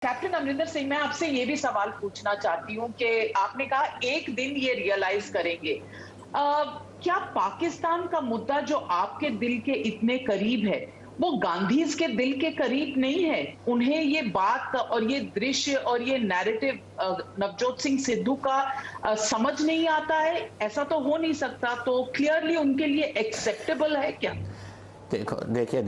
Captain Amarinder Singh, मैं आपसे ये भी सवाल पूछना चाहती हूँ कि आपने कहा एक दिन ये रियलाइज करेंगे। क्या पाकिस्तान का मुद्दा जो आपके दिल के इतने करीब है, वो गांधीज के दिल के करीब नहीं है? उन्हें ये बात और ये दृश्य और ये नैरेटिव नवजोत सिंह सिद्धू का समझ नहीं आता है? ऐसा तो हो नहीं सकता। तो क्लियरली उनके लिए एक्सेप्टेबल है क्या? देखिए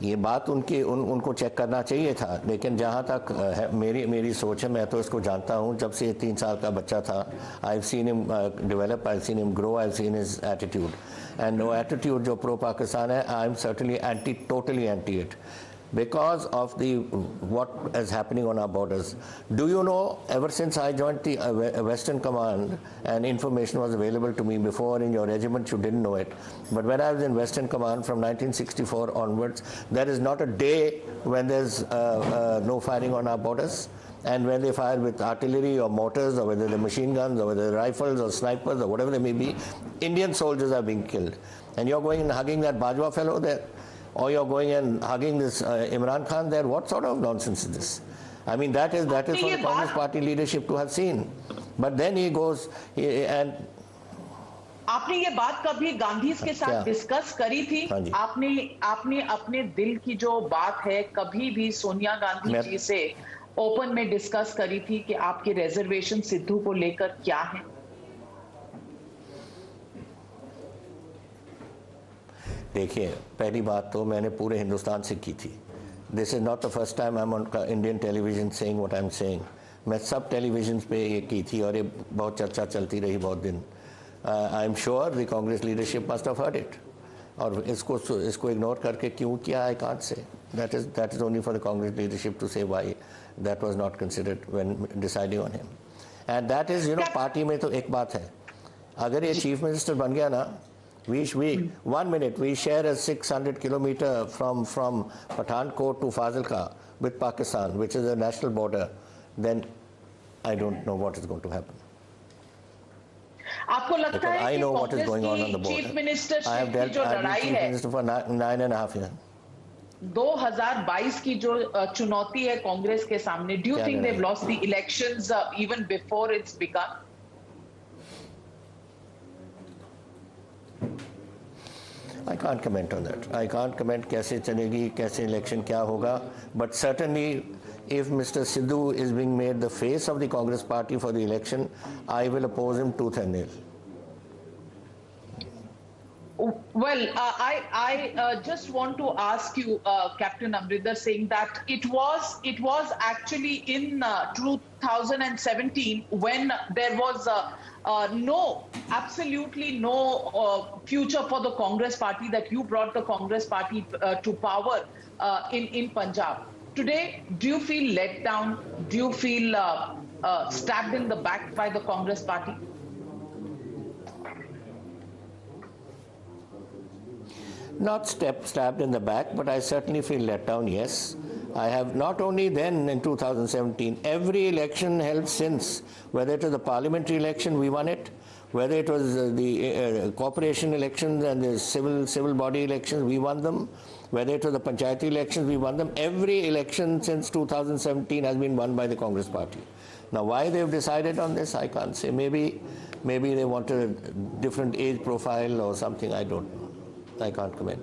ये बात उनको चेक करना चाहिए था, लेकिन जहाँ तक है मेरी सोच है, मैं तो इसको जानता हूँ जब से ये 3 साल का बच्चा था। I have seen him develop, I have seen him grow, I have seen his attitude, and no attitude जो प्रो पाकिस्तान है, I am certainly totally anti it because of what is happening on our borders. Do you know, ever since I joined the Western Command and information was available to me before in your regiment, you didn't know it. But when I was in Western Command from 1964 onwards, there is not a day when there's no firing on our borders. And when they fire with artillery or mortars, or whether they're machine guns, or whether they're rifles or snipers or whatever they may be, Indian soldiers are being killed. And you're going and hugging that Bajwa fellow there, or you're going and hugging this Imran Khan there. What sort of nonsense is this? I mean, that is for the Congress party leadership to have seen. But then he goes and आपने ये बात कभी गांधी के साथ discuss करी थी? आपने अपने दिल की जो बात है कभी भी सोनिया गांधी जी से ओपन में डिस्कस करी थी कि आपके रिजर्वेशन सिद्धू को लेकर क्या है? देखिए, पहली बात तो मैंने पूरे हिंदुस्तान से की थी। This is not the first time I am on Indian television saying what I am saying. मैं सब टेलीविजन पे ये की थी और ये बहुत चर्चा चलती रही बहुत दिन। I am sure the Congress leadership must have heard it, और इसको इग्नोर करके क्यों किया, I can't say. That is only for the Congress leadership to say why that was not considered when deciding on him. And that is, party में तो एक बात है, अगर ये चीफ मिनिस्टर बन गया ना, we 1 minute we share a 600 kilometer from Pathankot to Fazilka with Pakistan, which is a national border, then I don't know what is going to happen. आपको लगता है I कि know what is going on the border. Chief minister I have dealt लड़ाई chief है minister for 9.5 years. 2022 की जो चुनौती है कांग्रेस के सामने, do you think they've lost the elections even before it's begun? I can't comment on that. I can't comment कैसे चलेगी, कैसे इलेक्शन क्या होगा. But certainly, if Mr. Sidhu is being made the face of the Congress party for the election, I will oppose him tooth and nail. Well, I just want to ask you, Captain Amrinder Singh, that it was actually in 2017 when there was absolutely no future for the Congress party, that you brought the Congress party to power in Punjab. Today, do you feel let down? Do you feel stabbed in the back by the Congress party? Not stabbed in the back, but I certainly feel let down, yes. I have not only then in 2017, every election held since, whether it was the parliamentary election, we won it, whether it was the corporation elections and the civil body elections, we won them, whether it was the panchayati elections, we won them. Every election since 2017 has been won by the Congress party. Now, why they've decided on this, I can't say. Maybe they wanted a different age profile or something, I don't know. I can't comment.